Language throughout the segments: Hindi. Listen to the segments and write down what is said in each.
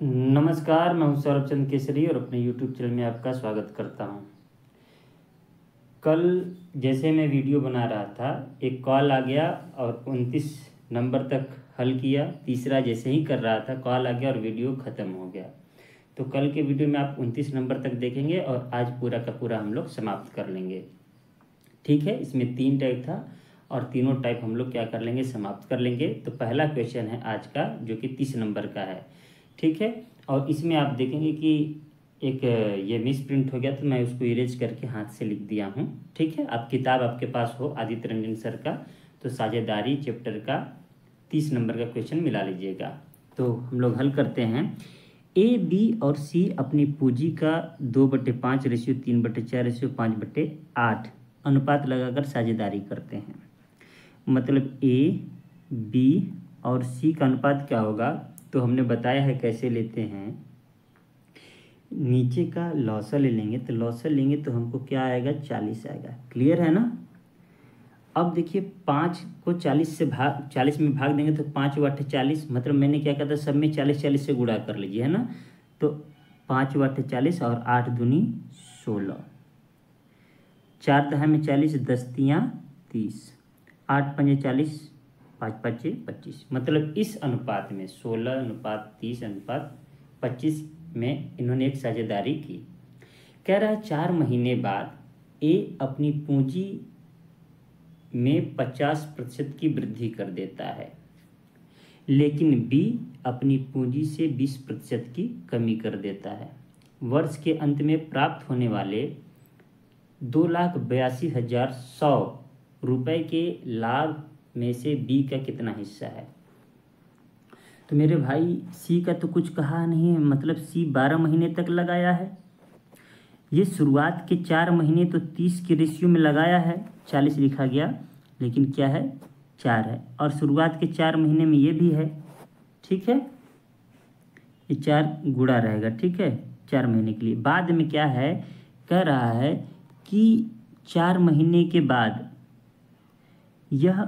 नमस्कार, मैं हूं सौरभ चंद्र केसरी और अपने YouTube चैनल में आपका स्वागत करता हूं। कल जैसे मैं वीडियो बना रहा था, एक कॉल आ गया और 29 नंबर तक हल किया। तीसरा जैसे ही कर रहा था, कॉल आ गया और वीडियो ख़त्म हो गया। तो कल के वीडियो में आप 29 नंबर तक देखेंगे और आज पूरा का पूरा हम लोग समाप्त कर लेंगे। ठीक है, इसमें 3 टाइप था और तीनों टाइप हम लोग क्या कर लेंगे, समाप्त कर लेंगे। तो पहला क्वेश्चन है आज का, जो कि 30 नंबर का है। ठीक है, और इसमें आप देखेंगे कि एक ये मिस प्रिंट हो गया, तो मैं उसको इरेज करके हाथ से लिख दिया हूँ। ठीक है, आप किताब आपके पास हो आदित्य रंजन सर का, तो साझेदारी चैप्टर का 30 नंबर का क्वेश्चन मिला लीजिएगा। तो हम लोग हल करते हैं। ए, बी और सी अपनी पूंजी का 2/5 रेशियो 3/4 रेशियो 5/8 अनुपात लगाकर साझेदारी करते हैं। मतलब ए, बी और सी का अनुपात क्या होगा, तो हमने बताया है कैसे लेते हैं। नीचे का लॉसर ले लेंगे, तो लॉसर लेंगे तो हमको क्या आएगा, 40 आएगा। क्लियर है ना। अब देखिए 5 को 40 में भाग देंगे तो 5 × 40, मतलब मैंने क्या कहा था, सब में 40 से गुणा कर लीजिए, है ना। तो 5 × 40 और 8 दूनी 16, 4 दहा में 40, 10 तियाँ 30, 8 पंजे 40, 5 पच्चे 25। मतलब इस अनुपात में 16:30:25 में इन्होंने एक साझेदारी की। कह रहा है 4 महीने बाद ए अपनी पूंजी में 50% की वृद्धि कर देता है, लेकिन बी अपनी पूंजी से 20% की कमी कर देता है। वर्ष के अंत में प्राप्त होने वाले 2,82,100 रुपये के लाभ में से बी का कितना हिस्सा है। तो मेरे भाई सी का तो कुछ कहा नहीं है, मतलब सी 12 महीने तक लगाया है। ये शुरुआत के 4 महीने तो 30 के रेशियो में लगाया है, 40 लिखा गया, लेकिन क्या है, 4 है। और शुरुआत के 4 महीने में ये भी है। ठीक है, ये 4 गुणा रहेगा। ठीक है, 4 महीने के लिए। बाद में क्या है, कह रहा है कि 4 महीने के बाद यह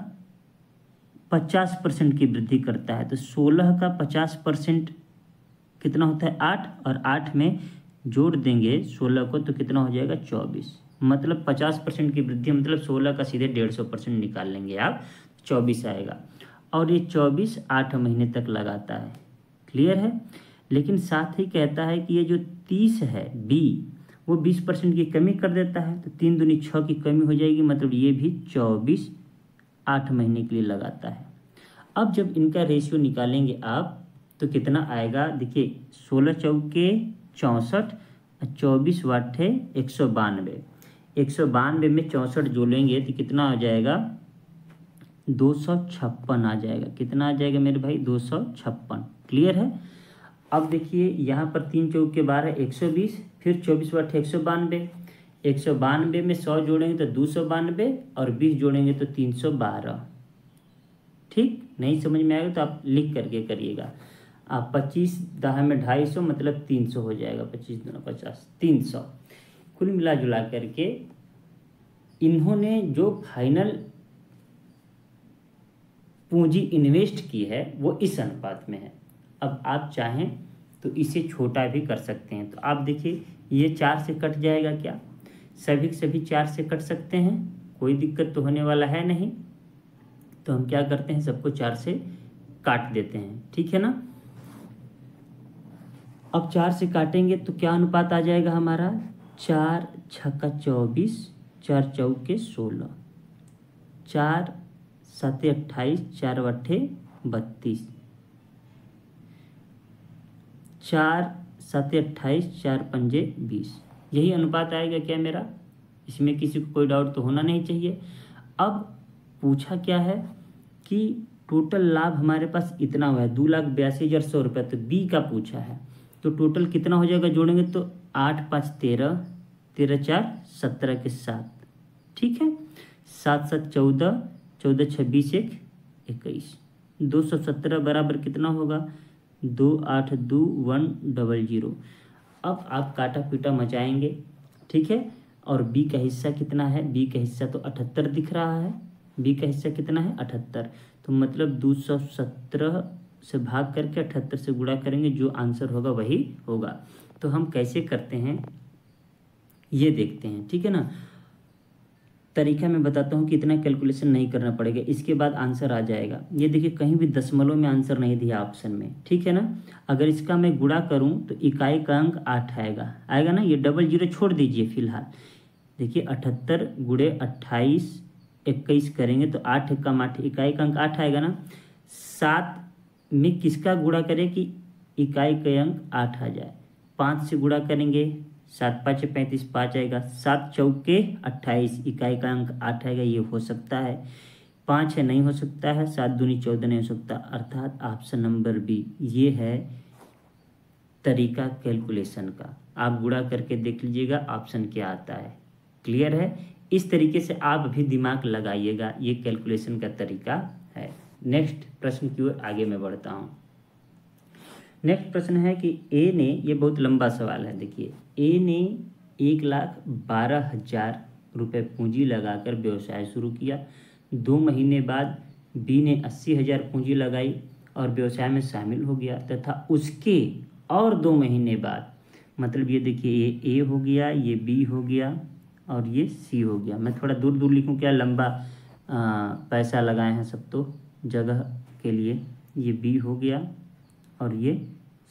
50% की वृद्धि करता है। तो 16 का 50% कितना होता है, 8, और 8 में जोड़ देंगे 16 को तो कितना हो जाएगा, 24। मतलब 50% की वृद्धि, मतलब 16 का सीधे 150% निकाल लेंगे आप, 24 आएगा। और ये 24 8 महीने तक लगाता है। क्लियर है। लेकिन साथ ही कहता है कि ये जो 30 है बी, वो 20% की कमी कर देता है। तो 3 दूनी 6 की कमी हो जाएगी, मतलब ये भी 24 8 महीने के लिए लगाता है। अब जब इनका रेशियो निकालेंगे आप, तो कितना आएगा, देखिए 16 चौके 64, 24 वाटे 192, 192 में 64 जोड़ेंगे तो कितना आ जाएगा, 256 आ जाएगा। कितना आ जाएगा मेरे भाई, 256। क्लियर है। अब देखिए यहाँ पर 3 चौके 12, 120, फिर 24 वाटे 192, 192 में 100 जोड़ेंगे तो 292 और 20 जोड़ेंगे तो 312। ठीक, नहीं समझ में आएगा तो आप लिख करके करिएगा। आप 25 दहा में 250, मतलब 300 हो जाएगा। 25 दूना 50, 300। कुल मिला जुला करके इन्होंने जो फाइनल पूंजी इन्वेस्ट की है वो इस अनुपात में है। अब आप चाहें तो इसे छोटा भी कर सकते हैं। तो आप देखिए ये 4 से कट जाएगा क्या, सभी के सभी 4 से कट सकते हैं, कोई दिक्कत तो होने वाला है नहीं। तो हम क्या करते हैं, सबको 4 से काट देते हैं। ठीक है ना। अब 4 से काटेंगे तो क्या अनुपात आ जाएगा हमारा, 4 छक्का 24, 4 चौके 16, 4 7 28, 4 8 32, 4 7 28, 4 पंजे 20। यही अनुपात आएगा क्या मेरा, इसमें किसी को कोई डाउट तो होना नहीं चाहिए। अब पूछा क्या है कि टोटल लाभ हमारे पास इतना हुआ है, 2,82,100 रुपये। तो बी का पूछा है, तो टोटल कितना हो जाएगा, जोड़ेंगे तो 8 5 13, 13 4 17 के 7। ठीक है, 7 7 14, 14 26 1 21, 217 बराबर कितना होगा, 2 8 2 1 0 0। अब आप काटा पीटा मचाएंगे। ठीक है, और बी का हिस्सा कितना है, बी का हिस्सा तो 78 दिख रहा है। बी का हिस्सा कितना है, 78। तो मतलब 217 से भाग करके 78 से गुणा करेंगे, जो आंसर होगा वही होगा। तो हम कैसे करते हैं ये देखते हैं, ठीक है ना। तरीका मैं बताता हूँ कि इतना कैलकुलेशन नहीं करना पड़ेगा, इसके बाद आंसर आ जाएगा। ये देखिए कहीं भी दशमलव में आंसर नहीं दिया ऑप्शन में, ठीक है ना। अगर इसका मैं गुणा करूँ तो इकाई का अंक 8 आएगा, आएगा ना। ये डबल जीरो छोड़ दीजिए फिलहाल। देखिए 78 गुणे 28 21 करेंगे तो 8 एकम 8, इकाई का अंक 8 आएगा ना। 7 में किसका गुणा करें कि इकाई का अंक 8 आ जाए। 5 से गुणा करेंगे, 7 5 35, 5 आएगा। 7 चौके 28, इकाई का अंक 8 आएगा। ये हो सकता है। 5 है, नहीं हो सकता है। 7 दूनी 14 नहीं हो सकता, अर्थात ऑप्शन नंबर बी ये है तरीका कैलकुलेशन का। आप गुणा करके देख लीजिएगा ऑप्शन क्या आता है। क्लियर है। इस तरीके से आप भी दिमाग लगाइएगा, ये कैलकुलेशन का तरीका है। नेक्स्ट प्रश्न की ओर आगे मैं बढ़ता हूँ। नेक्स्ट प्रश्न है कि ए ने, ये बहुत लंबा सवाल है, देखिए ए ने 1,12,000 रुपये पूंजी लगाकर व्यवसाय शुरू किया। 2 महीने बाद बी ने 80,000 पूंजी लगाई और व्यवसाय में शामिल हो गया, तथा उसके और 2 महीने बाद, मतलब ये देखिए ये ए हो गया, ये बी हो गया और ये सी हो गया। मैं थोड़ा दूर दूर लिखूं क्या, लंबा पैसा लगाए हैं सब तो जगह के लिए। ये बी हो गया और ये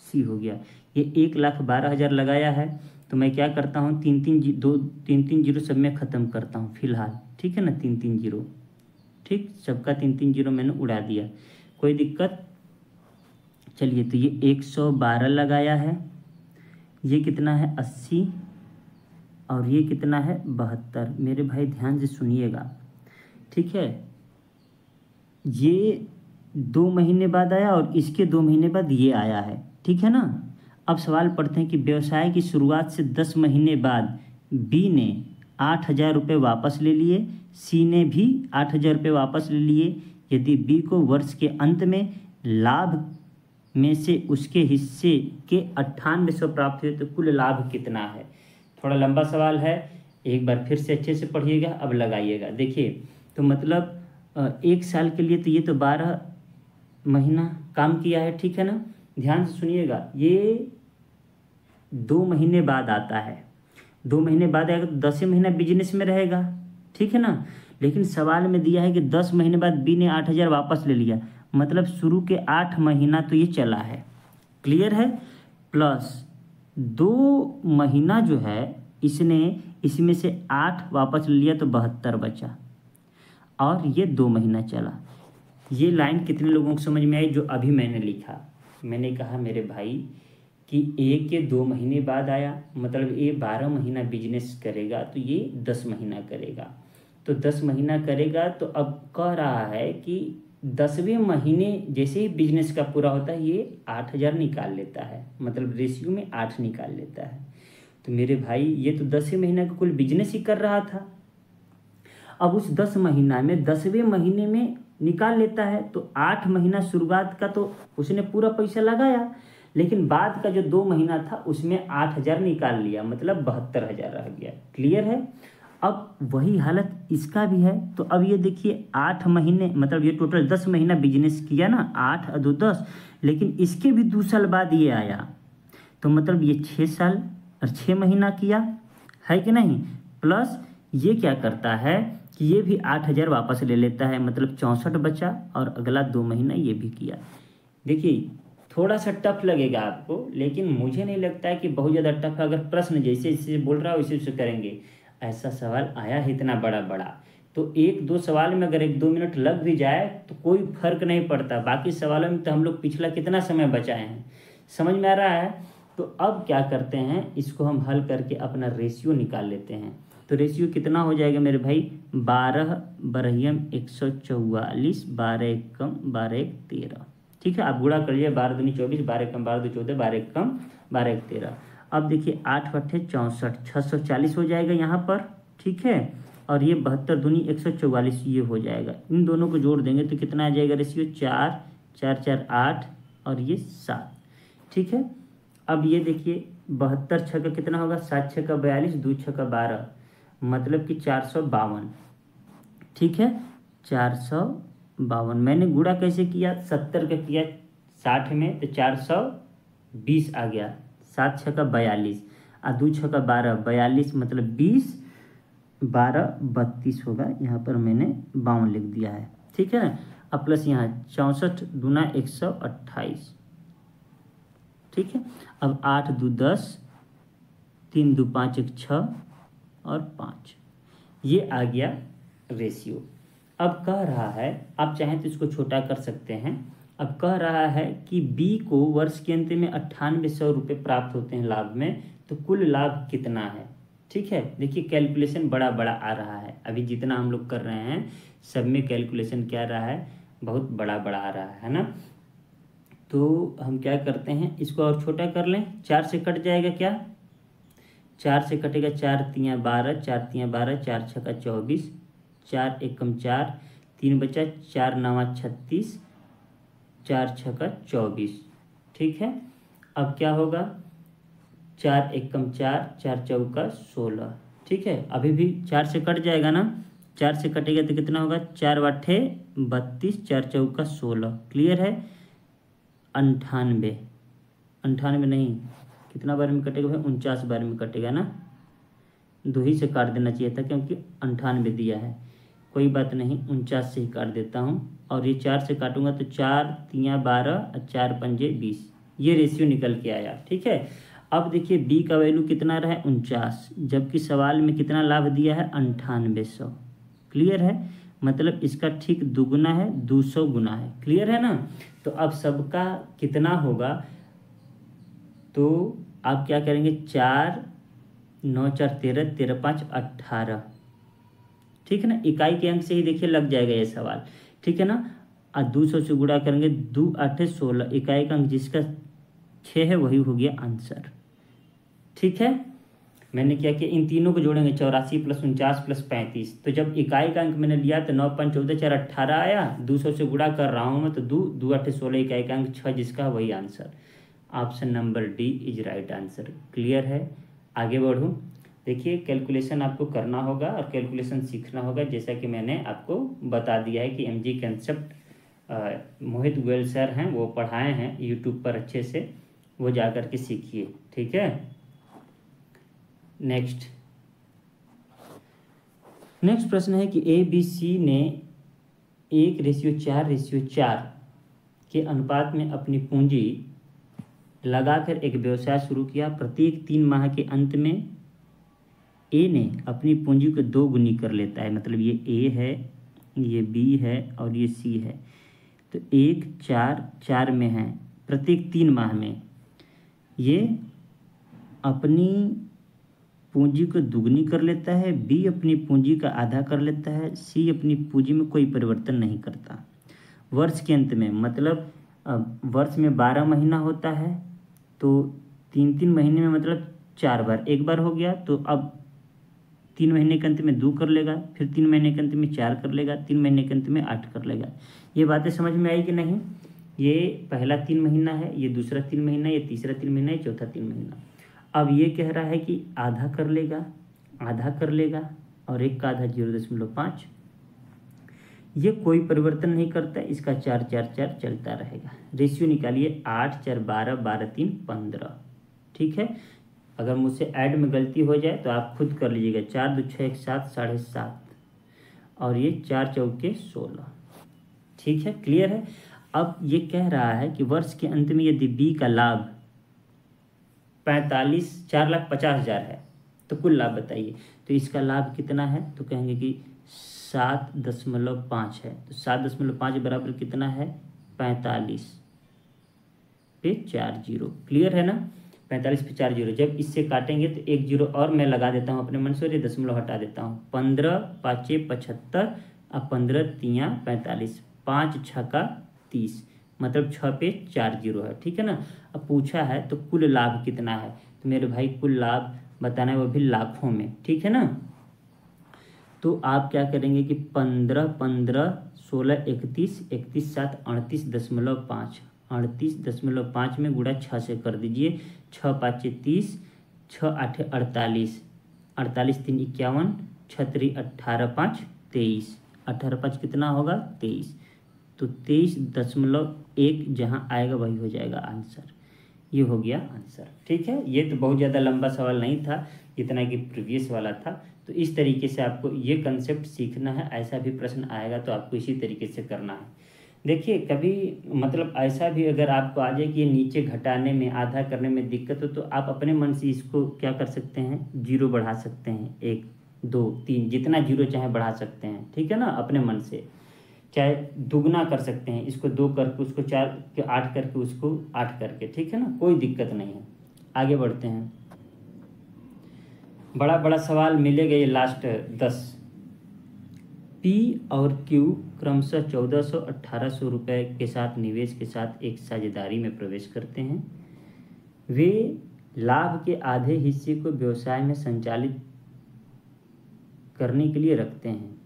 सी हो गया। ये 1,12,000 लगाया है, तो मैं क्या करता हूँ, 3 जीरो सब में ख़त्म करता हूँ फिलहाल, ठीक है ना। 3 जीरो, ठीक, सबका 3 जीरो मैंने उड़ा दिया, कोई दिक्कत। चलिए तो ये 112 लगाया है, ये कितना है 80 और ये कितना है 72। मेरे भाई ध्यान से सुनिएगा, ठीक है। ये 2 महीने बाद आया और इसके 2 महीने बाद ये आया है, ठीक है ना। अब सवाल पढ़ते हैं कि व्यवसाय की शुरुआत से 10 महीने बाद बी ने 8,000 रुपये वापस ले लिए, सी ने भी 8,000 रुपये वापस ले लिए। यदि बी को वर्ष के अंत में लाभ में से उसके हिस्से के 9800 प्राप्त हुए तो कुल लाभ कितना है। थोड़ा लंबा सवाल है, एक बार फिर से अच्छे से पढ़िएगा, अब लगाइएगा। देखिए तो मतलब 1 साल के लिए तो ये तो 12 महीना काम किया है, ठीक है ना। ध्यान से सुनिएगा, ये 2 महीने बाद आता है। 2 महीने बाद आएगा तो 10 महीना बिजनेस में रहेगा, ठीक है ना। लेकिन सवाल में दिया है कि 10 महीने बाद बी ने 8,000 वापस ले लिया, मतलब शुरू के 8 महीना तो ये चला है। क्लियर है। प्लस 2 महीना जो है इसने, इसमें से 8 वापस ले लिया तो 72 बचा, और ये 2 महीना चला। ये लाइन कितने लोगों को समझ में आई जो अभी मैंने लिखा। मैंने कहा मेरे भाई कि ए के 2 महीने बाद आया, मतलब ये 12 महीना बिजनेस करेगा तो ये 10 महीना करेगा, तो 10 महीना करेगा। तो अब कह रहा है कि 10वें महीने जैसे ही बिजनेस का पूरा होता है ये 8,000 निकाल लेता है, मतलब रेशियो में 8 निकाल लेता है। तो मेरे भाई ये तो 10वें महीना का कुल बिजनेस ही कर रहा था। अब उस 10 महीना में 10वें महीने में निकाल लेता है, तो 8 महीना शुरुआत का तो उसने पूरा पैसा लगाया, लेकिन बाद का जो 2 महीना था उसमें 8,000 निकाल लिया, मतलब 72,000 रह गया। क्लियर है। अब वही हालत इसका भी है। तो अब ये देखिए 8 महीने, मतलब ये टोटल 10 महीना बिजनेस किया ना, 8 और 2 10, लेकिन इसके भी 2 साल बाद ये आया, तो मतलब ये 6 साल और 6 महीना किया है कि नहीं। प्लस ये क्या करता है कि ये भी 8,000 वापस ले लेता है, मतलब 64 बचा, और अगला 2 महीना ये भी किया। देखिए थोड़ा सा टफ लगेगा आपको, लेकिन मुझे नहीं लगता है कि बहुत ज़्यादा टफ है। अगर प्रश्न जैसे जैसे बोल रहा है वैसे वैसे करेंगे। ऐसा सवाल आया है इतना बड़ा बड़ा, तो 1-2 सवाल में अगर 1-2 मिनट लग भी जाए तो कोई फर्क नहीं पड़ता। बाकी सवालों में तो हम लोग पिछला कितना समय बचाए हैं, समझ में आ रहा है। तो अब क्या करते हैं, इसको हम हल करके अपना रेशियो निकाल लेते हैं। तो रेशियो कितना हो जाएगा मेरे भाई, 12 बरहियम 144, 12 एकम 12 एक 13, ठीक है। आप गुणा कर लीजिए, 12 दूनी 24, 12 एकम 12 दो 14, 12 एकम 12 एक 13। अब देखिए 8 अट्ठे 64, 640 हो जाएगा यहाँ पर, ठीक है। और ये 72 दूनी 144 ये हो जाएगा। इन दोनों को जोड़ देंगे तो कितना आ जाएगा रेशियो, 4 4 4 8 और ये 7, ठीक है। अब ये देखिए 72 छः का कितना होगा, 7 6 का 42, 2 6 का 12, मतलब कि 452, ठीक है। 452 मैंने गुणा कैसे किया, 70 का किया 60 में तो 420 आ गया, 7 छः का 42 और 2 छः का 12, 42 मतलब 20, 12 32 होगा। यहाँ पर मैंने 52 लिख दिया है, ठीक है। अब प्लस यहाँ 64 दूना 128, ठीक है। अब 8 2 10, 3 2 5 1 6 और 5, ये आ गया रेशियो। अब कह रहा है, आप चाहें तो इसको छोटा कर सकते हैं। अब कह रहा है कि बी को वर्ष के अंत में 9800 रुपये प्राप्त होते हैं लाभ में, तो कुल लाभ कितना है, ठीक है। देखिए कैलकुलेशन बड़ा बड़ा आ रहा है, अभी जितना हम लोग कर रहे हैं सब में कैलकुलेशन क्या रहा है, बहुत बड़ा बड़ा आ रहा है ना। तो हम क्या करते हैं, इसको और छोटा कर लें। 4 से कट जाएगा क्या, 4 से कटेगा, 4 तियाँ 12, 4 तियाँ 12, 4 छक्का 24, 4 एकम 4, 3 बचा, 4 नवा 36, 4 छक्का 24, ठीक है। अब क्या होगा, 4 एकम 4, 4 चौका 16, ठीक है। अभी भी 4 से कट जाएगा ना, 4 से कटेगा तो कितना होगा, 4 बाठे 32, 4 चौका 16, क्लियर है। 98, 98 नहीं, कितना बार में कटेगा भाई, 49 बार में कटेगा ना, 2 ही से काट देना चाहिए था क्योंकि 98 दिया है, कोई बात नहीं, 49 से ही काट देता हूँ। और ये 4 से काटूंगा तो 4 तियाँ 12 और 4 पंजे 20, ये रेशियो निकल के आया, ठीक है। अब देखिए बी का वैल्यू कितना रहा है, 49, जबकि सवाल में कितना लाभ दिया है, 9800, क्लियर है। मतलब इसका ठीक दुगुना है, 200 गुना है, क्लियर है ना। तो अब सबका कितना होगा, तो आप क्या करेंगे, 4 9 4 13, 13 5 18, ठीक है ना। इकाई के अंक से ही देखिए लग जाएगा ये सवाल, ठीक है ना। और 200 से गुणा करेंगे, 2 8 16, इकाई का अंक जिसका 6 है वही हो गया आंसर, ठीक है। मैंने क्या किया, इन तीनों को जोड़ेंगे, 84 + 49 + 35, तो जब इकाई का अंक मैंने लिया तो 9 5 14 4 18 आया, 200 से गुणा कर रहा हूँ मैं, तो 2 2 8 16, इकाई का अंक 6 जिसका वही answer. Option number D is right answer, clear है। आगे बढ़ूँ, देखिए कैलकुलेशन आपको करना होगा और कैलकुलेशन सीखना होगा, जैसा कि मैंने आपको बता दिया है कि एमजी कंसेप्ट मोहित गोयल सर हैं वो पढ़ाए हैं यूट्यूब पर अच्छे से, वो जा कर के सीखिए, ठीक है। नेक्स्ट प्रश्न है कि ए बी सी ने 1:4:4 के अनुपात में अपनी पूंजी लगाकर एक व्यवसाय शुरू किया। प्रत्येक 3 माह के अंत में ए ने अपनी पूंजी को 2 गुनी कर लेता है, मतलब ये ए है, ये बी है और ये सी है। तो 1 4 4 में है, प्रत्येक 3 माह में ये अपनी पूंजी को दुगनी कर लेता है, बी अपनी पूंजी का आधा कर लेता है, सी अपनी पूंजी में कोई परिवर्तन नहीं करता। वर्ष के अंत में, मतलब वर्ष में 12 महीना होता है, तो 3 महीने में मतलब 4 बार, एक बार हो गया, तो अब 3 महीने के अंत में 2 कर लेगा, फिर 3 महीने के अंत में 4 कर लेगा, 3 महीने के अंत में 8 कर लेगा। ये बातें समझ में आई कि नहीं। ये पहला 3 महीना है, ये दूसरा 3 महीना, ये तीसरा 3 महीना, ये चौथा 3 महीना। अब ये कह रहा है कि आधा कर लेगा, आधा कर लेगा, और एक का आधा 0.5, ये कोई परिवर्तन नहीं करता, इसका 4 4 4 चलता रहेगा। रेशियो निकालिए, 8 4 12, 12 3 15, ठीक है। अगर मुझसे ऐड में गलती हो जाए तो आप खुद कर लीजिएगा, 4 2 6 1 7, 7.5, और ये 4 चौके 16, ठीक है, क्लियर है। अब ये कह रहा है कि वर्ष के अंत में यदि बी का लाभ 4,50,000 है तो कुल लाभ बताइए। तो इसका लाभ कितना है, तो कहेंगे कि 7.5 है, तो 7.5 बराबर कितना है, 45 पे 4 0, क्लियर है ना। 45 पे 4 0, जब इससे काटेंगे तो 1 0 और मैं लगा देता हूँ अपने मन से, और ये दशमलव हटा देता हूँ। 15 5 75 और 15 3 45, 5 6 30, मतलब 6 पे 4 0 है, ठीक है ना। अब पूछा है तो कुल लाभ कितना है, तो मेरे भाई कुल लाभ बताना है, वो भी लाखों में, ठीक है ना। तो आप क्या करेंगे कि 15 15 16 31 31 7 38.5, 38.5 में गुणा 6 से कर दीजिए, 6 5 30, 6 8 48, 48 3 51, 6 3 18 5 23, 18 5 कितना होगा 23। तो 23.1 जहाँ आएगा वही हो जाएगा आंसर। ये हो गया आंसर। ठीक है, ये तो बहुत ज़्यादा लंबा सवाल नहीं था जितना कि प्रीवियस वाला था। तो इस तरीके से आपको ये कंसेप्ट सीखना है। ऐसा भी प्रश्न आएगा तो आपको इसी तरीके से करना है। देखिए कभी मतलब ऐसा भी अगर आपको आ जाए कि ये नीचे घटाने में, आधा करने में दिक्कत हो, तो आप अपने मन से इसको क्या कर सकते हैं, जीरो बढ़ा सकते हैं, 1 2 3 जितना जीरो चाहे बढ़ा सकते हैं। ठीक है ना, अपने मन से चाहे दुगना कर सकते हैं, इसको 2 करके उसको 4 के 8 करके उसको 8 करके। ठीक है ना, कोई दिक्कत नहीं है। आगे बढ़ते हैं। बड़ा बड़ा सवाल मिलेगा ये लास्ट 10। पी और क्यू क्रमशः 1400 1800 रुपये के साथ निवेश के साथ एक साझेदारी में प्रवेश करते हैं। वे लाभ के आधे हिस्से को व्यवसाय में संचालित करने के लिए रखते हैं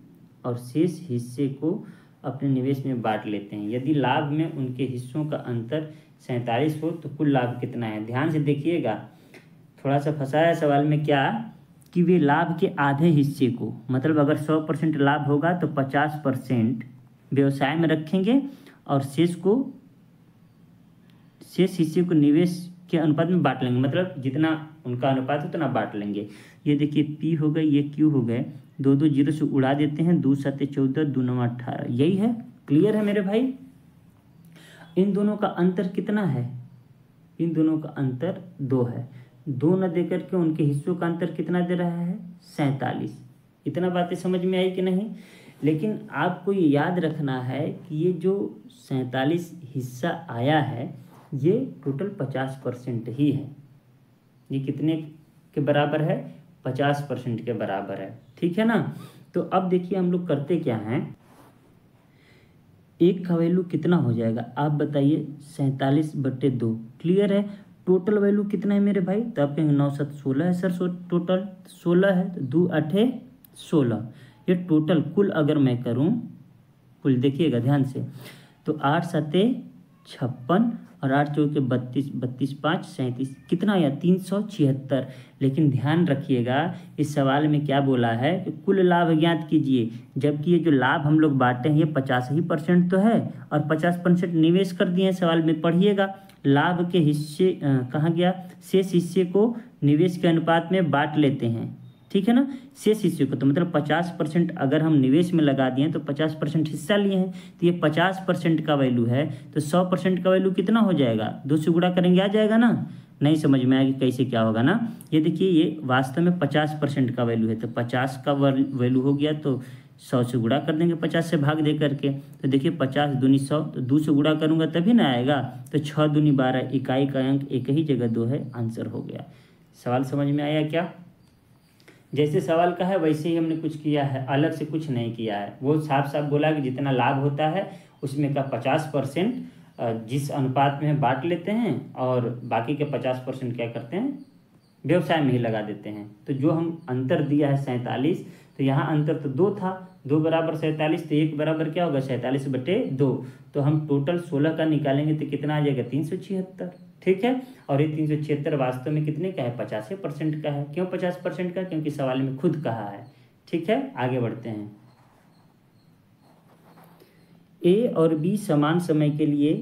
और शेष हिस्से को अपने निवेश में बांट लेते हैं। यदि लाभ में उनके हिस्सों का अंतर 47 हो तो कुल लाभ कितना है। ध्यान से देखिएगा, थोड़ा सा फंसाया सवाल में क्या कि वे लाभ के आधे हिस्से को, मतलब अगर 100% लाभ होगा तो 50% व्यवसाय में रखेंगे और शेष हिस्से को निवेश के अनुपात में बांट लेंगे। मतलब जितना उनका अनुपात है उतना बांट लेंगे। ये देखिए पी हो गए, ये क्यू हो गए, 2 जीरो से उड़ा देते हैं, 2 7 14, 2 9 18। यही है, क्लियर है मेरे भाई। इन दोनों का अंतर कितना है, इन दोनों का अंतर 2 है। 2 न दे करके उनके हिस्सों का अंतर कितना दे रहा है, 47। इतना बातें समझ में आई कि नहीं। लेकिन आपको ये याद रखना है कि ये जो 47 हिस्सा आया है ये टोटल 50% ही है। ये कितने के बराबर है, 50% के बराबर है। ठीक है ना। तो अब देखिए हम लोग करते क्या हैं, एक का वैल्यू कितना हो जाएगा आप बताइए, 47/2। क्लियर है। टोटल वैल्यू कितना है मेरे भाई, तो आप कहेंगे 9 7 16 है सर, टोटल 16 है, तो 2 8 16। ये टोटल कुल अगर मैं करूं, कुल देखिएगा ध्यान से, तो 8 7 56 और 8 चौके 32, 32 5 37, कितना आया 376। लेकिन ध्यान रखिएगा इस सवाल में क्या बोला है कि कुल लाभ ज्ञात कीजिए, जबकि ये जो लाभ हम लोग बांटे हैं ये 50% तो है और 50% निवेश कर दिए हैं। सवाल में पढ़िएगा, लाभ के हिस्से कहाँ गया, शेष हिस्से को निवेश के अनुपात में बांट लेते हैं। ठीक है ना, शेष हिस्से को, तो मतलब 50% अगर हम निवेश में लगा दिए तो 50% हिस्सा लिए हैं, तो ये 50% का वैल्यू है, तो 100% का वैल्यू कितना हो जाएगा, 2 से गुणा करेंगे आ जाएगा ना। नहीं समझ में आएगी कैसे क्या होगा ना। ये देखिए ये वास्तव में 50% का वैल्यू है, तो 50 का वैल्यू हो गया तो 100 से गुणा कर देंगे, 50 से भाग दे करके। तो देखिए 50 दूनी 100, तो 2 से गुणा करूँगा तभी ना आएगा, तो 6 दूनी 12, इकाई का अंक एक ही जगह 2 है, आंसर हो गया। सवाल समझ में आया क्या। जैसे सवाल का है वैसे ही हमने कुछ किया है, अलग से कुछ नहीं किया है। वो साफ साफ बोला कि जितना लाभ होता है उसमें का 50% जिस अनुपात में बांट लेते हैं और बाकी के 50% क्या करते हैं, व्यवसाय में ही लगा देते हैं। तो जो हम अंतर दिया है 47, तो यहाँ अंतर तो 2 था, 2 बराबर 47, तो 1 बराबर क्या होगा 47/2। तो हम टोटल 16 का निकालेंगे तो कितना आ जाएगा 376। ठीक है, और ये 376 वास्तव में कितने का है, 50% का है। क्यों 50% का, क्योंकि सवाल में खुद कहा है। ठीक है, आगे बढ़ते हैं। ए और बी समान समय के लिए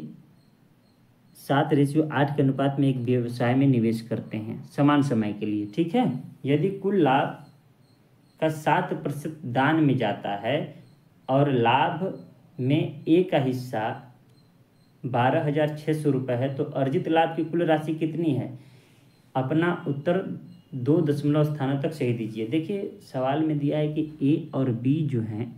7:8 के अनुपात में एक व्यवसाय में निवेश करते हैं, समान समय के लिए। ठीक है, यदि कुल लाभ का 7% दान में जाता है और लाभ में ए का हिस्सा 12,600 रुपये है, तो अर्जित लाभ की कुल राशि कितनी है। अपना उत्तर 2 दशमलव स्थानों तक सही दीजिए। देखिए सवाल में दिया है कि ए और बी जो हैं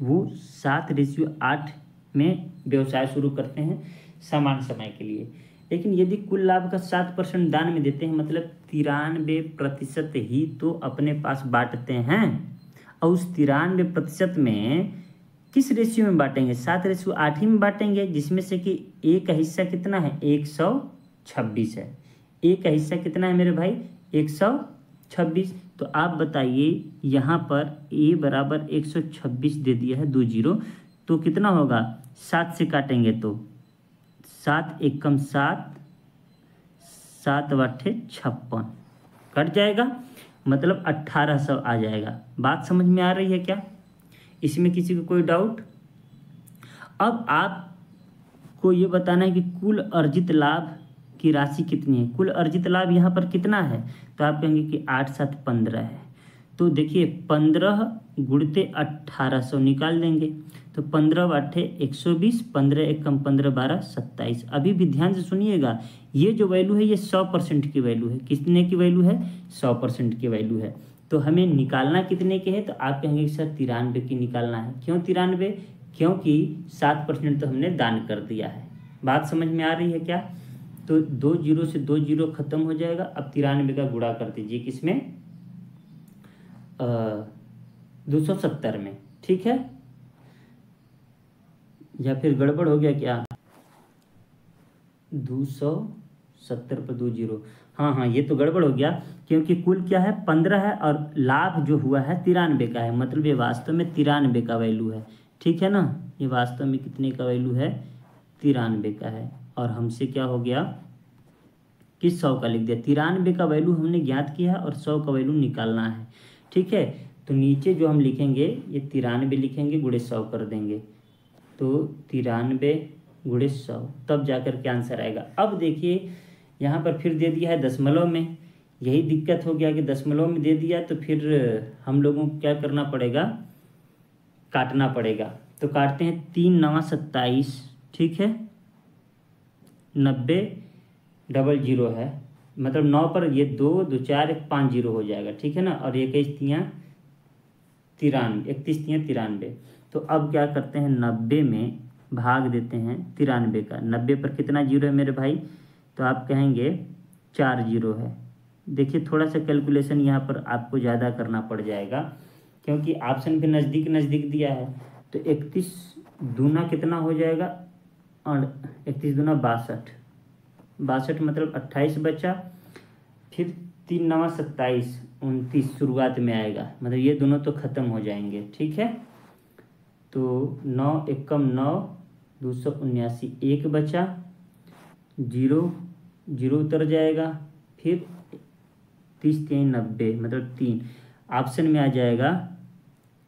वो 7:8 में व्यवसाय शुरू करते हैं समान समय के लिए। लेकिन यदि कुल लाभ का 7% दान में देते हैं, मतलब 93% ही तो अपने पास बांटते हैं, और उस 93% में किस रेशियो में बांटेंगे, 7:8 ही में बांटेंगे, जिसमें से कि ए का हिस्सा कितना है 126 है। ए का हिस्सा कितना है मेरे भाई 126। तो आप बताइए यहाँ पर ए बराबर 126 दे दिया है 2 जीरो, तो कितना होगा 7 से काटेंगे तो 7 एकम 7, 7 8 56 कट जाएगा, मतलब 1800 आ जाएगा। बात समझ में आ रही है क्या, इसमें किसी को कोई डाउट। अब आपको ये बताना है कि कुल अर्जित लाभ की राशि कितनी है। कुल अर्जित लाभ यहाँ पर कितना है, तो आप कहेंगे कि 8 7 15 है। तो देखिए 15 गुणते 1800 निकाल देंगे, तो 15 8 120, 15 1 कम 15 12 27। अभी भी ध्यान से सुनिएगा, ये जो वैल्यू है ये 100% की वैल्यू है। कितने की वैल्यू है, 100% की वैल्यू है। तो हमें निकालना कितने के है, तो आप कहेंगे कि सर 93 की निकालना है। क्यों 93, क्योंकि 7% तो हमने दान कर दिया है। बात समझ में आ रही है क्या। तो 2 जीरो से 2 जीरो खत्म हो जाएगा। अब 93 का गुणा कर दीजिए किसमें, 270 में, ठीक है। या फिर गड़बड़ हो गया क्या, 270 पर 2 जीरो, हाँ ये तो गड़बड़ हो गया, क्योंकि कुल क्या है 15 है और लाभ जो हुआ है 93 का है, मतलब ये वास्तव में 93 का वैल्यू है, ठीक है ना। ये वास्तव में कितने का वैल्यू है, 93 का है। और हमसे क्या हो गया कि 100 का लिख दिया। 93 का वैल्यू हमने ज्ञात किया है और 100 का वैल्यू निकालना है, ठीक है। तो नीचे जो हम लिखेंगे ये 93 लिखेंगे, गुणे 100 कर देंगे, तो 93 गुणे 100, तब जाकर के आंसर आएगा। अब देखिए यहाँ पर फिर दे दिया है दशमलव में। यही दिक्कत हो गया कि दशमलव में दे दिया, तो फिर हम लोगों को क्या करना पड़ेगा, काटना पड़ेगा। तो काटते हैं, 3 9 27, ठीक है, 90 डबल जीरो है, मतलब 9 पर ये 2 2 4 1 5 जीरो हो जाएगा, ठीक है ना। और 21 तियाँ 93, 31 तियाँ 93। तो अब क्या करते हैं, 90 में भाग देते हैं 93 का। 90 पर कितना जीरो है मेरे भाई, तो आप कहेंगे 4 जीरो है। देखिए थोड़ा सा कैलकुलेशन यहाँ पर आपको ज़्यादा करना पड़ जाएगा, क्योंकि ऑप्शन भी नज़दीक नज़दीक दिया है। तो 31 दूना कितना हो जाएगा, और 31 दूना 62, 62 मतलब 28 बचा। फिर 3 9 27, 29 शुरुआत में आएगा, मतलब ये दोनों तो ख़त्म हो जाएंगे, ठीक है। तो 9 1 कम 9, 279, 1 बचा, जीरो जीरो उतर जाएगा। फिर 30 3 90, मतलब 3, ऑप्शन में आ जाएगा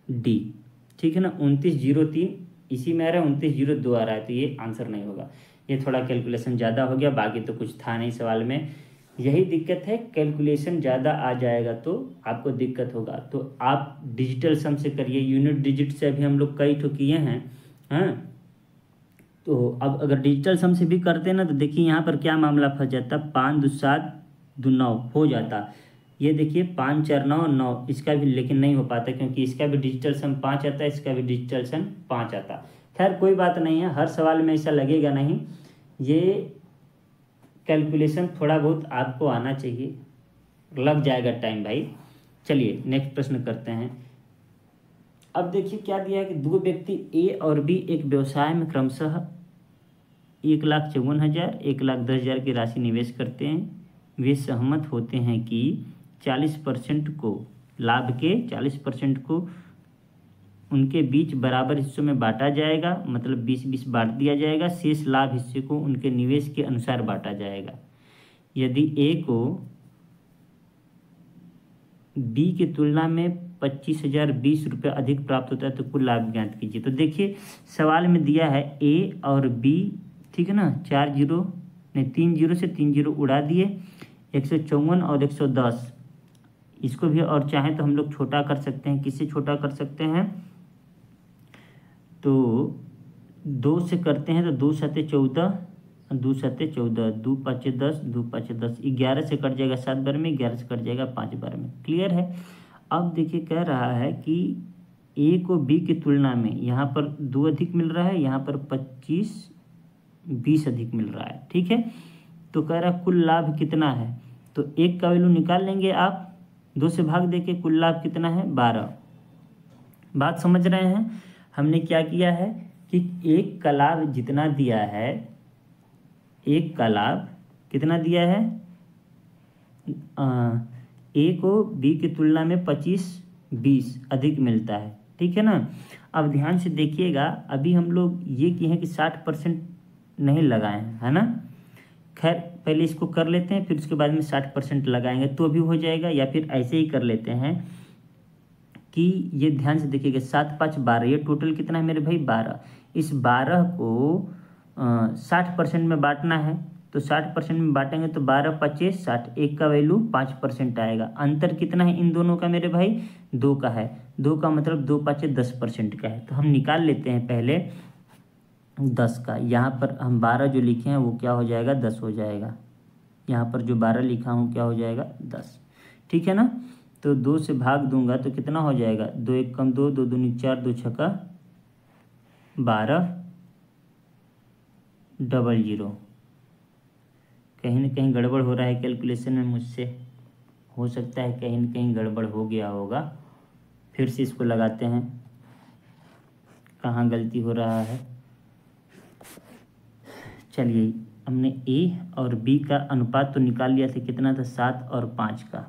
डी, ठीक है ना। 2903 इसी में आ रहा है, 2902 आ रहा है, तो ये आंसर नहीं होगा। ये थोड़ा कैलकुलेशन ज़्यादा हो गया, बाकी तो कुछ था नहीं सवाल में। यही दिक्कत है, कैलकुलेशन ज़्यादा आ जाएगा तो आपको दिक्कत होगा। तो आप डिजिटल सम से करिए, यूनिट डिजिट से अभी हम लोग कई ठो किए हैं, हाँ। तो अब अगर डिजिटल सम से भी करते ना, तो देखिए यहाँ पर क्या मामला फंस जाता, 5 2 7 2 9 हो जाता। ये देखिए 5 4 9 9, इसका भी लेकिन नहीं हो पाता, क्योंकि इसका भी डिजिटल सम 5 आता है, इसका भी डिजिटल सम 5 आता। खैर कोई बात नहीं है, हर सवाल में ऐसा लगेगा नहीं। ये कैलकुलेशन थोड़ा बहुत आपको आना चाहिए, लग जाएगा टाइम भाई। चलिए नेक्स्ट प्रश्न करते हैं। अब देखिए क्या दिया है कि 2 व्यक्ति ए और बी एक व्यवसाय में क्रमशः 1,54,000 1,10,000 की राशि निवेश करते हैं। वे सहमत होते हैं कि 40% को, लाभ के 40% को उनके बीच बराबर हिस्सों में बांटा जाएगा, मतलब 20-20 बांट दिया जाएगा। शेष लाभ हिस्से को उनके निवेश के अनुसार बांटा जाएगा। यदि ए को बी की तुलना में 25,020 रुपये अधिक प्राप्त होता है तो कुल लाभ ज्ञात कीजिए। तो देखिए सवाल में दिया है ए और बी, ठीक है ना, 4 जीरो नहीं 3 जीरो से 3 जीरो उड़ा दिए, 154 और 110। इसको भी और चाहें तो हम लोग छोटा कर सकते हैं। किससे छोटा कर सकते हैं, तो 2 से करते हैं, तो 2 7 14, 2 7 14, 2 5 10, 2 5 10, 11 से कट जाएगा 7 बार में, 11 से कट जाएगा 5 बार में। क्लियर है। अब देखिए कह रहा है कि ए को बी की तुलना में यहाँ पर 2 अधिक मिल रहा है, यहाँ पर 25-20 अधिक मिल रहा है, ठीक है। तो कह रहा है कुल लाभ कितना है, तो 1 का वैल्यू निकाल लेंगे आप, 2 से भाग देके कुल लाभ कितना है 12। बात समझ रहे हैं। हमने क्या किया है कि 1 का लाभ जितना दिया है, 1 का लाभ कितना दिया है, ए को बी की तुलना में 25-20 अधिक मिलता है, ठीक है ना। अब ध्यान से देखिएगा, अभी हम लोग ये किए हैं कि 60% नहीं लगाए हैं, है ना। खैर पहले इसको कर लेते हैं, फिर उसके बाद में 60% लगाएंगे तो भी हो जाएगा, या फिर ऐसे ही कर लेते हैं कि ये ध्यान से देखिएगा 7 5 12, ये टोटल कितना है मेरे भाई 12। इस 12 को 60% में बांटना है, तो 60% में बांटेंगे तो 12 25 60, एक का वैल्यू 5% आएगा। अंतर कितना है इन दोनों का मेरे भाई 2 का है, 2 का मतलब 2 5 10% का है। तो हम निकाल लेते हैं पहले 10 का। यहाँ पर हम 12 जो लिखे हैं वो क्या हो जाएगा 10 हो जाएगा। यहाँ पर जो 12 लिखा हूँ क्या हो जाएगा 10, ठीक है ना। तो 2 से भाग दूंगा तो कितना हो जाएगा 2 1 कम 2, 2 दूनी 4, 2 छक्का 12 00। कहीं ना कहीं गड़बड़ हो रहा है कैलकुलेशन में मुझसे, हो सकता है कहीं ना कहीं गड़बड़ हो गया होगा। फिर से इसको लगाते हैं, कहाँ गलती हो रहा है। चलिए, हमने ए और बी का अनुपात तो निकाल लिया था, कितना था 7 और 5 का।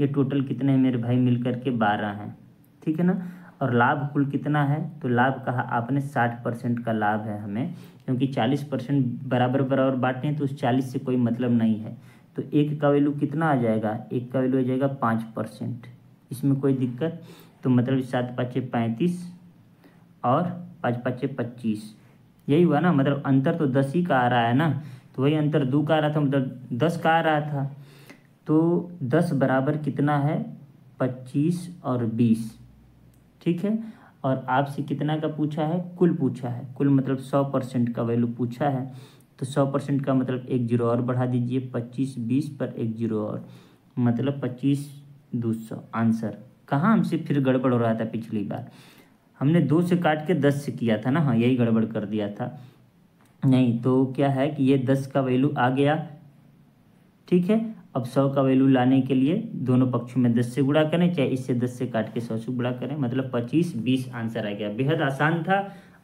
ये टोटल कितने हैं मेरे भाई मिल करके 12 हैं, ठीक है ना। और लाभ कुल कितना है, तो लाभ कहा आपने 60% का लाभ है हमें, क्योंकि 40% बराबर बराबर बांटे हैं तो उस 40 से कोई मतलब नहीं है। तो एक का वैल्यू कितना आ जाएगा, एक का वैल्यू आ जाएगा 5%, इसमें कोई दिक्कत। तो मतलब 7 5 35 और 5 5 25, यही हुआ ना। मतलब अंतर तो 10 ही का आ रहा है ना, तो वही अंतर 2 का आ रहा था, मतलब 10 का आ रहा था। तो 10 बराबर कितना है 25 और 20, ठीक है। और आपसे कितना का पूछा है, कुल पूछा है, कुल मतलब 100% का वैल्यू पूछा है। तो 100% का मतलब एक जीरो और बढ़ा दीजिए, 25 20 पर एक जीरो और, मतलब 25 200 आंसर। कहाँ हमसे फिर गड़बड़ हो रहा था पिछली बार, हमने 2 से काट के 10 से किया था ना, हाँ यही गड़बड़ कर दिया था। नहीं तो क्या है कि ये 10 का वैल्यू आ गया, ठीक है। अब 100 का वैल्यू लाने के लिए दोनों पक्षों में 10 से गुणा करें, चाहे इससे 10 से काट के 100 से गुणा करें, मतलब 25 20 आंसर आ गया। बेहद आसान था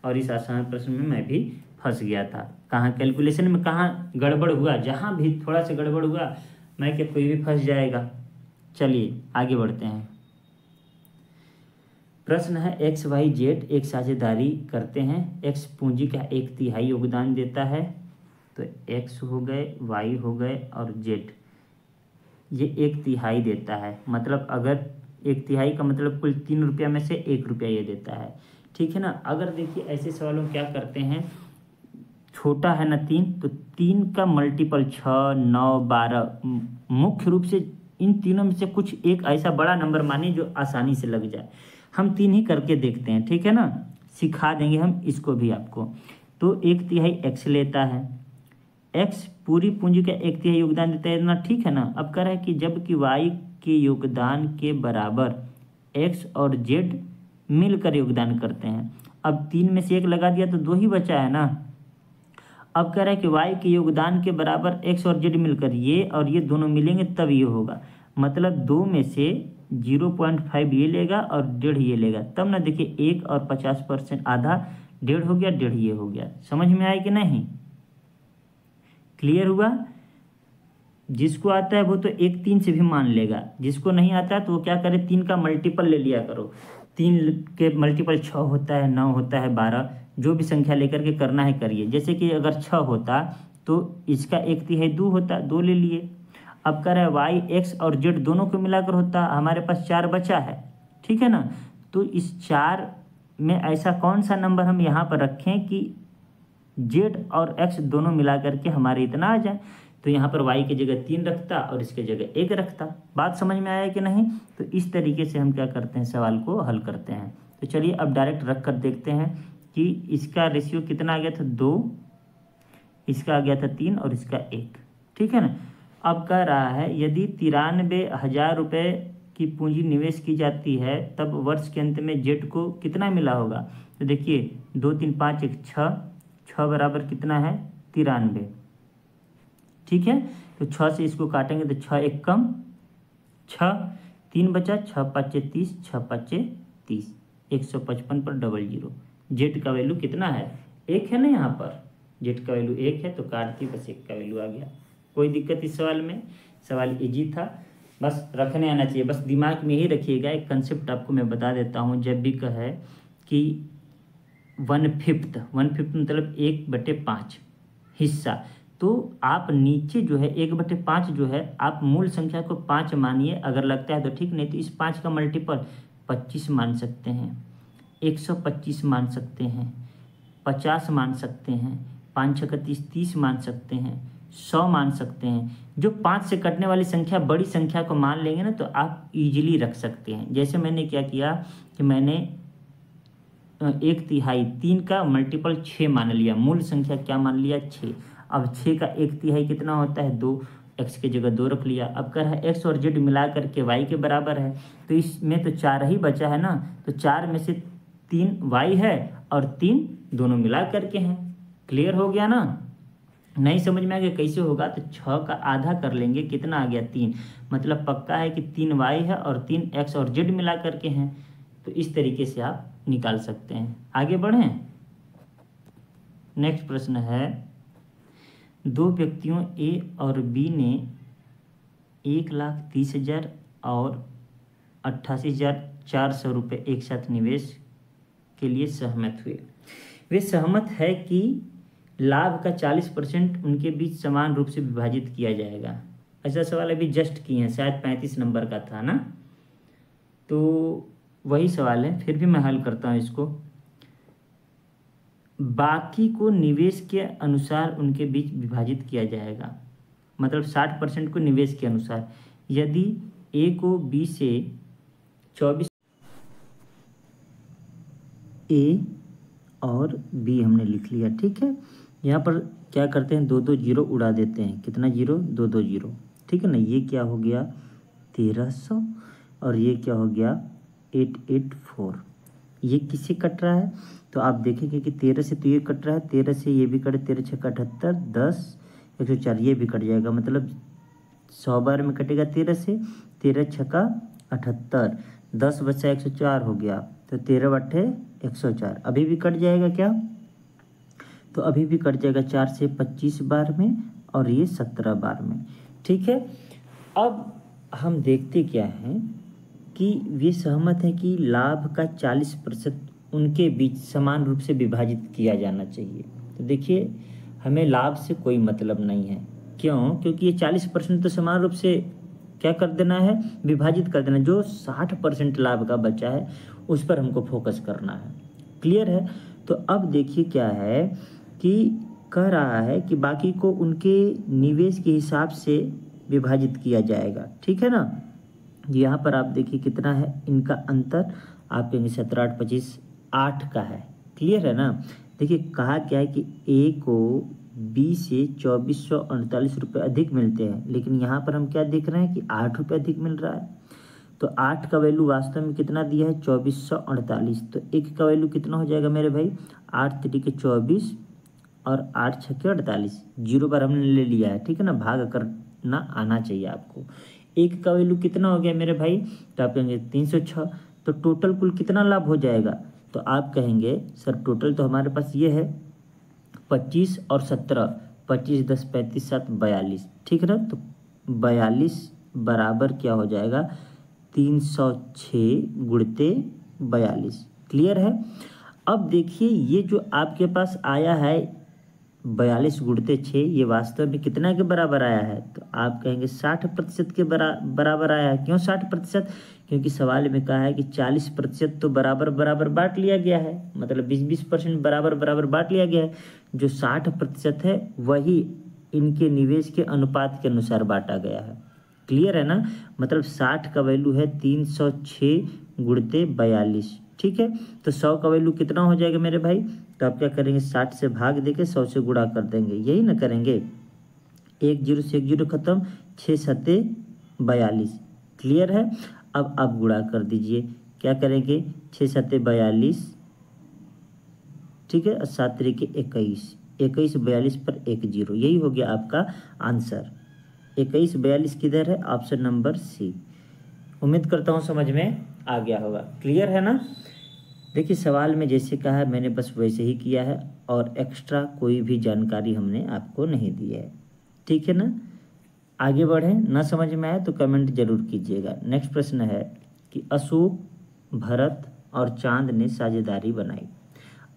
और इस आसान प्रश्न में मैं भी फंस गया था। कहाँ कैलकुलेशन में कहाँ गड़बड़ हुआ, जहाँ भी थोड़ा सा गड़बड़ हुआ मैं क्या कोई भी फंस जाएगा। चलिए आगे बढ़ते हैं। प्रश्न है एक्स वाई जेड एक साझेदारी करते हैं, एक्स पूंजी का 1/3 योगदान देता है। तो एक्स हो गए, वाई हो गए और जेड ये 1/3 देता है। मतलब अगर 1/3 का मतलब कुल 3 रुपया में से 1 रुपया ये देता है, ठीक है ना। अगर देखिए ऐसे सवालों में क्या करते हैं, छोटा है ना 3, तो 3 का मल्टीपल 6 9 12, मुख्य रूप से इन तीनों में से कुछ एक ऐसा बड़ा नंबर मानिए जो आसानी से लग जाए। हम 3 ही करके देखते हैं, ठीक है ना, सिखा देंगे हम इसको भी आपको। तो 1/3 एक्स लेता है, एक्स पूरी पूंजी का 1/3 योगदान देता है ना, ठीक है ना। अब कह रहा है कि जबकि वाई के योगदान के बराबर एक्स और जेड मिलकर योगदान करते हैं। अब 3 में से 1 लगा दिया तो 2 ही बचा है ना। अब कह रहा है कि वाई के योगदान के बराबर एक्स और जेड मिलकर, ये और ये दोनों मिलेंगे तब ये होगा। मतलब 2 में से 0.5 ये लेगा और 1.5 ये लेगा, तब ना। देखिए 1 और 50% आधा 1.5 हो गया, 1.5 ये हो गया। समझ में आया कि नहीं, क्लियर हुआ। जिसको आता है वो तो 1 3 से भी मान लेगा, जिसको नहीं आता है तो वो क्या करे 3 का मल्टीपल ले लिया करो। 3 के मल्टीपल 6 होता है, 9 होता है, 12, जो भी संख्या लेकर के करना है करिए। जैसे कि अगर 6 होता तो इसका 1/3 2 होता, 2 ले लिए। अब कह रहा है वाई एक्स और जेड दोनों को मिलाकर होता, हमारे पास 4 बचा है, ठीक है ना। तो इस 4 में ऐसा कौन सा नंबर हम यहाँ पर रखें कि जेड और एक्स दोनों मिला करके हमारे इतना आ जाए। तो यहाँ पर वाई की जगह 3 रखता और इसके जगह 1 रखता। बात समझ में आया कि नहीं। तो इस तरीके से हम क्या करते हैं, सवाल को हल करते हैं। तो चलिए अब डायरेक्ट रख कर देखते हैं कि इसका रेशियो कितना आ गया था 2, इसका आ गया था 3 और इसका 1, ठीक है ना। अब कह रहा है यदि 93,000 रुपये की पूंजी निवेश की जाती है तब वर्ष के अंत में जेड को कितना मिला होगा। तो देखिए 2 3 5 1 6, 6 बराबर कितना है 93, ठीक है। तो 6 से इसको काटेंगे तो 6 1 कम 6, 3 बचा, 6 5 30, 6 5 30, 155 पर 00। जेड का वैल्यू कितना है 1 है ना, यहाँ पर जेड का वैल्यू 1 है तो काट दी, बस 1 का वैल्यू आ गया। कोई दिक्कत इस सवाल में, सवाल इजी था, बस रखने आना चाहिए। बस दिमाग में ही रखिएगा। एक कंसेप्ट आपको मैं बता देता हूँ, जब भी कहे कि 1/5 मतलब 1/5 हिस्सा, तो आप नीचे जो है 1/5 जो है आप मूल संख्या को 5 मानिए, अगर लगता है तो ठीक, नहीं तो इस 5 का मल्टीपल 25 मान सकते हैं, 125 मान सकते हैं, 50 मान सकते हैं, 5 छक्का 30 मान सकते हैं, 100 मान सकते हैं। जो 5 से कटने वाली संख्या बड़ी संख्या को मान लेंगे ना तो आप इजीली रख सकते हैं। जैसे मैंने क्या किया कि मैंने 1/3 3 का मल्टीपल 6 मान लिया, मूल संख्या क्या मान लिया 6। अब 6 का 1/3 कितना होता है 2, x की जगह 2 रख लिया। अब कह रहा है x और z मिला करके y के बराबर है, तो इसमें तो 4 ही बचा है ना, तो 4 में से 3 y है और 3 दोनों मिला करके हैं। क्लियर हो गया ना? नहीं समझ में आ गया कैसे होगा? तो 6 का आधा कर लेंगे, कितना आ गया 3, मतलब पक्का है कि 3y है और 3 x और z मिला करके हैं। तो इस तरीके से आप निकाल सकते हैं। आगे बढ़ें। नेक्स्ट प्रश्न है, दो व्यक्तियों ए और बी ने 1,30,000 और 88,400 रुपये एक साथ निवेश के लिए सहमत हुए। वे सहमत है कि लाभ का 40% उनके बीच समान रूप से विभाजित किया जाएगा। ऐसा सवाल अभी जस्ट किए हैं, शायद 35 नंबर का था ना, तो वही सवाल है, फिर भी मैं हल करता हूँ इसको। बाकी को निवेश के अनुसार उनके बीच विभाजित किया जाएगा, मतलब 60% को निवेश के अनुसार। यदि ए को बी से 24, ए और बी हमने लिख लिया, ठीक है। यहाँ पर क्या करते हैं, 2 2 जीरो उड़ा देते हैं। कितना जीरो? 2 2 जीरो, ठीक है ना। ये क्या हो गया 1300 और ये क्या हो गया 884। ये किससे कट रहा है? तो आप देखेंगे कि 13 से तो ये कट रहा है, 13 से ये भी कटे, 13 छक्का 78, 10 104 ये भी कट जाएगा, मतलब 100 बार में कटेगा 13 से, 13 छक्का 78, 10 बचा 104 हो गया, तो 13 बट्टे 104 अभी भी कट जाएगा क्या? तो अभी भी कट जाएगा 4 से 25 बार में और ये 17 बार में, ठीक है। अब हम देखते क्या हैं कि वे सहमत हैं कि लाभ का 40% उनके बीच समान रूप से विभाजित किया जाना चाहिए। तो देखिए हमें लाभ से कोई मतलब नहीं है, क्यों? क्योंकि ये 40% तो समान रूप से क्या कर देना है, विभाजित कर देना। जो 60% लाभ का बचा है उस पर हमको फोकस करना है। क्लियर है? तो अब देखिए क्या है कि कह रहा है कि बाकी को उनके निवेश के हिसाब से विभाजित किया जाएगा, ठीक है ना। यहाँ पर आप देखिए कितना है इनका अंतर, आप कहेंगे 17 8 25 8 का है। क्लियर है ना? देखिए कहा क्या है कि ए को बी से 2448 रुपये अधिक मिलते हैं, लेकिन यहाँ पर हम क्या देख रहे हैं कि 8 रुपये अधिक मिल रहा है। तो 8 का वैल्यू वास्तव में कितना दिया है 2448, तो एक का वैल्यू कितना हो जाएगा मेरे भाई 8 तरीके 24 और 8 छक्के 48, 0 बार हमने ले लिया है, ठीक है ना। भाग करना आना चाहिए आपको। एक का वैल्यू कितना हो गया मेरे भाई, तो आप कहेंगे 306, तो टोटल कुल कितना लाभ हो जाएगा? तो आप कहेंगे सर टोटल तो हमारे पास ये है 25 और 17, 25 10 35 7 42, ठीक है ना। तो 42 बराबर क्या हो जाएगा 306 गुणते 42। क्लियर है? अब देखिए ये जो आपके पास आया है 42 गुणते 6, ये वास्तव में कितना के बराबर आया है? तो आप कहेंगे 60% के बराबर आया है। क्यों 60%? क्योंकि सवाल में कहा है कि 40% तो बराबर बराबर बांट लिया गया है, मतलब 20-20% बराबर बराबर बांट लिया गया है। जो 60% है वही इनके निवेश के अनुपात के अनुसार बांटा गया है। क्लियर है ना? मतलब 60 का वैल्यू है 306 गुणते 42, ठीक है। तो 100 का वैल्यू कितना हो जाएगा मेरे भाई? तो आप क्या करेंगे 60 से भाग देके 100 से गुणा कर देंगे, यही ना करेंगे। 1 0 से 1 0 खत्म, 6 7 42। क्लियर है? अब आप गुणा कर दीजिए, क्या करेंगे 6 7 42, ठीक है, 7 तरीके 21, 21 42 पर 1 0, यही हो गया आपका आंसर। 21 42 किधर है? Option number C. उम्मीद करता हूँ समझ में आ गया होगा। क्लियर है ना? देखिए सवाल में जैसे कहा है मैंने बस वैसे ही किया है और एक्स्ट्रा कोई भी जानकारी हमने आपको नहीं दी है, ठीक है ना। आगे बढ़ें, ना समझ में आए तो कमेंट जरूर कीजिएगा। नेक्स्ट प्रश्न है कि अशोक, भरत और चांद ने साझेदारी बनाई।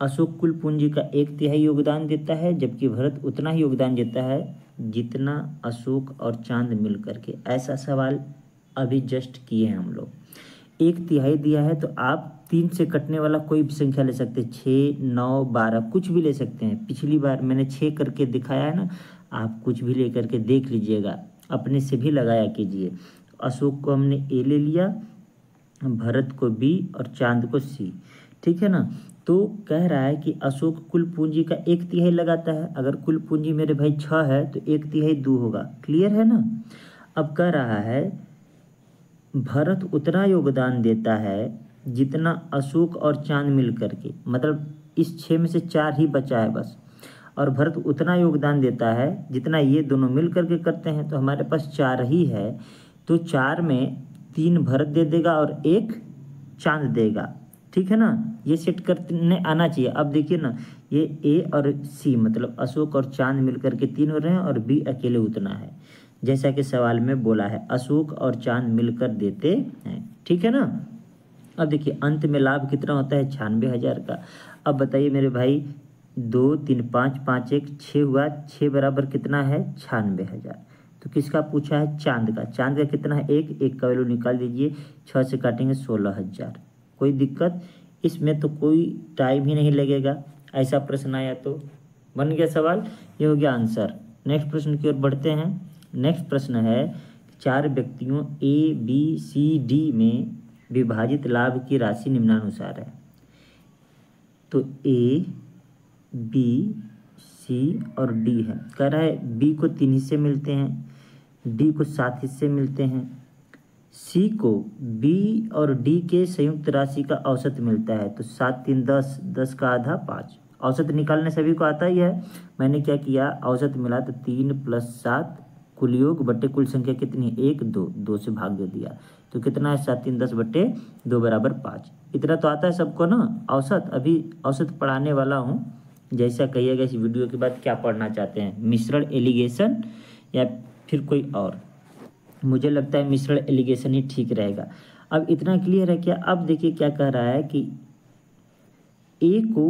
अशोक कुल पूंजी का 1/3 योगदान देता है, जबकि भरत उतना ही योगदान देता है जितना अशोक और चांद मिल करके। ऐसा सवाल अभी जस्ट किए हैं हम लोग। एक तिहाई दिया है तो आप 3 से कटने वाला कोई भी संख्या ले सकते हैं, 6, 9, 12 कुछ भी ले सकते हैं। पिछली बार मैंने 6 करके दिखाया है ना, आप कुछ भी ले करके देख लीजिएगा, अपने से भी लगाया कीजिए। अशोक को हमने ए ले लिया, भरत को बी और चांद को सी, ठीक है ना। तो कह रहा है कि अशोक कुल पूंजी का 1/3 लगाता है। अगर कुल पूंजी मेरे भाई 6 है तो 1/3 2 होगा, क्लियर है ना। अब कह रहा है भरत उतना योगदान देता है जितना अशोक और चांद मिल करके, मतलब इस 6 में से 4 ही बचा है बस, और भरत उतना योगदान देता है जितना ये दोनों मिल करके करते हैं। तो हमारे पास 4 ही है, तो 4 में 3 भरत दे देगा और 1 चांद देगा, ठीक है ना। ये सेट करने आना चाहिए। अब देखिए ना, ये ए और सी मतलब अशोक और चांद मिल करके 3 हो रहे हैं और बी अकेले उतना है, जैसा कि सवाल में बोला है अशोक और चांद मिलकर देते हैं, ठीक है ना। अब देखिए अंत में लाभ कितना होता है, 96,000 का। अब बताइए मेरे भाई, 2, 3, 5, 5, 1, 6 हुआ, 6 बराबर कितना है, 96,000। तो किसका पूछा है, चांद का। चांद का कितना है, 1 का वैल्यू निकाल दीजिए, 6 से काटेंगे 16,000। कोई दिक्कत इसमें, तो कोई टाइम ही नहीं लगेगा। ऐसा प्रश्न आया तो बन गया सवाल, ये हो गया आंसर। नेक्स्ट प्रश्न की ओर बढ़ते हैं। नेक्स्ट प्रश्न है, 4 व्यक्तियों ए बी सी डी में विभाजित लाभ की राशि निम्नानुसार है। तो ए बी सी और डी है। कह रहा है बी को 3 हिस्से मिलते हैं, डी को 7 हिस्से मिलते हैं, सी को बी और डी के संयुक्त राशि का औसत मिलता है। तो 7, 3, 10, 10 का आधा 5। औसत निकालने सभी को आता ही है। मैंने क्या किया, औसत मिला तो 3 + 7 कुल योग बट्टे कुल संख्या कितनी है, 1, 2, 2 से भाग दे दिया। तो कितना है, 7, 3, 10 बट्टे 2 बराबर 5। इतना तो आता है सबको ना औसत। अभी औसत पढ़ाने वाला हूँ, जैसा कहिएगा इस वीडियो के बाद क्या पढ़ना चाहते हैं, मिश्रण एलिगेशन या फिर कोई और। मुझे लगता है मिश्रण एलिगेशन ही ठीक रहेगा। अब इतना क्लियर है क्या। अब देखिए क्या कह रहा है कि ए को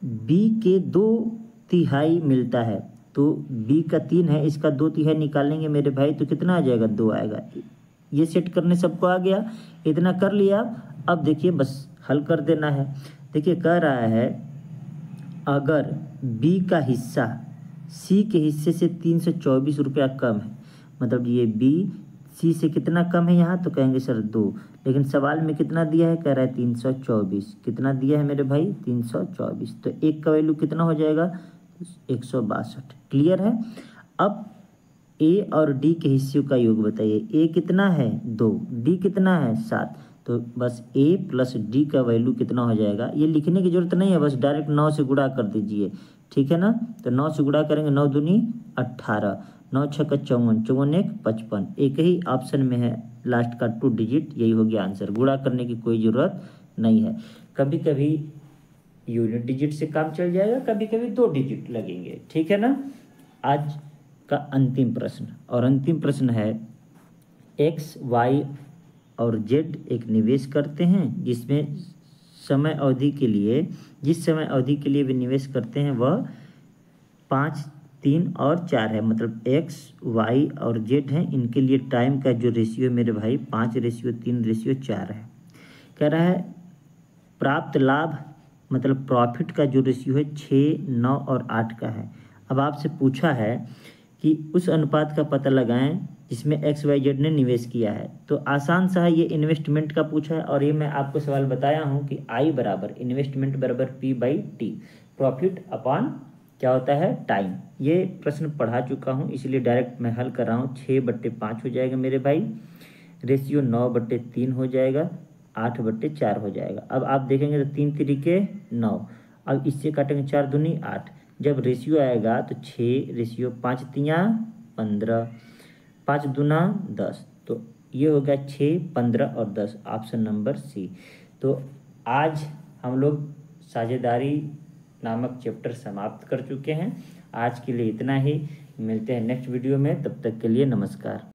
बी के 2/3 मिलता है, तो बी का 3 है, इसका 2/3 निकालेंगे मेरे भाई तो कितना आ जाएगा, 2 आएगा। ये सेट करने सबको आ गया, इतना कर लिया। अब देखिए बस हल कर देना है। देखिए कह रहा है अगर बी का हिस्सा सी के हिस्से से 324 रुपया कम है, मतलब ये बी सी से कितना कम है यहाँ, तो कहेंगे सर 2, लेकिन सवाल में कितना दिया है, कह रहा है 324। कितना दिया है मेरे भाई, 324। तो 1 का वैल्यू कितना हो जाएगा, 162। क्लियर है। अब ए और डी के हिस्सों का योग बताइए। ए कितना है, 2, डी कितना है, 7। तो बस ए + डी का वैल्यू कितना हो जाएगा, ये लिखने की जरूरत नहीं है, बस डायरेक्ट 9 से गुणा कर दीजिए, ठीक है ना। तो 9 से गुणा करेंगे, 9 दूनी 18, 9 × 6 = 54, 54 × 1 = 55। एक ही ऑप्शन में है लास्ट का 2 डिजिट, यही हो गया आंसर। गुणा करने की कोई ज़रूरत नहीं है। कभी कभी यूनिट डिजिट से काम चल जाएगा, कभी कभी 2 डिजिट लगेंगे, ठीक है ना। आज का अंतिम प्रश्न, और अंतिम प्रश्न है एक्स वाई और जेड एक निवेश करते हैं जिसमें समय अवधि के लिए, जिस समय अवधि के लिए वे निवेश करते हैं वह 5, 3 और 4 है। मतलब एक्स वाई और जेड हैं, इनके लिए टाइम का जो रेशियो है मेरे भाई 5:3:4 है। कह रहा है प्राप्त लाभ मतलब प्रॉफिट का जो रेशियो है 6, 9 और 8 का है। अब आपसे पूछा है कि उस अनुपात का पता लगाएं जिसमें एक्स वाई जेड ने निवेश किया है। तो आसान सा है, ये इन्वेस्टमेंट का पूछा है, और ये मैं आपको सवाल बताया हूँ कि आई बराबर इन्वेस्टमेंट बराबर P/T, प्रॉफिट अपॉन क्या होता है, टाइम। ये प्रश्न पढ़ा चुका हूँ, इसलिए डायरेक्ट मैं हल कर रहा हूँ। 6/5 हो जाएगा मेरे भाई, रेशियो 9/3 हो जाएगा, 8/4 हो जाएगा। अब आप देखेंगे तो 3 तरीके 9, अब इससे काटेंगे 4 दूनी 8। जब रेशियो आएगा तो 6 रेशियो 5 तियाँ 15, 5 दूना 10। तो ये हो गया 6, 15 और 10, ऑप्शन नंबर सी। तो आज हम लोग साझेदारी नामक चैप्टर समाप्त कर चुके हैं। आज के लिए इतना ही, मिलते हैं नेक्स्ट वीडियो में, तब तक के लिए नमस्कार।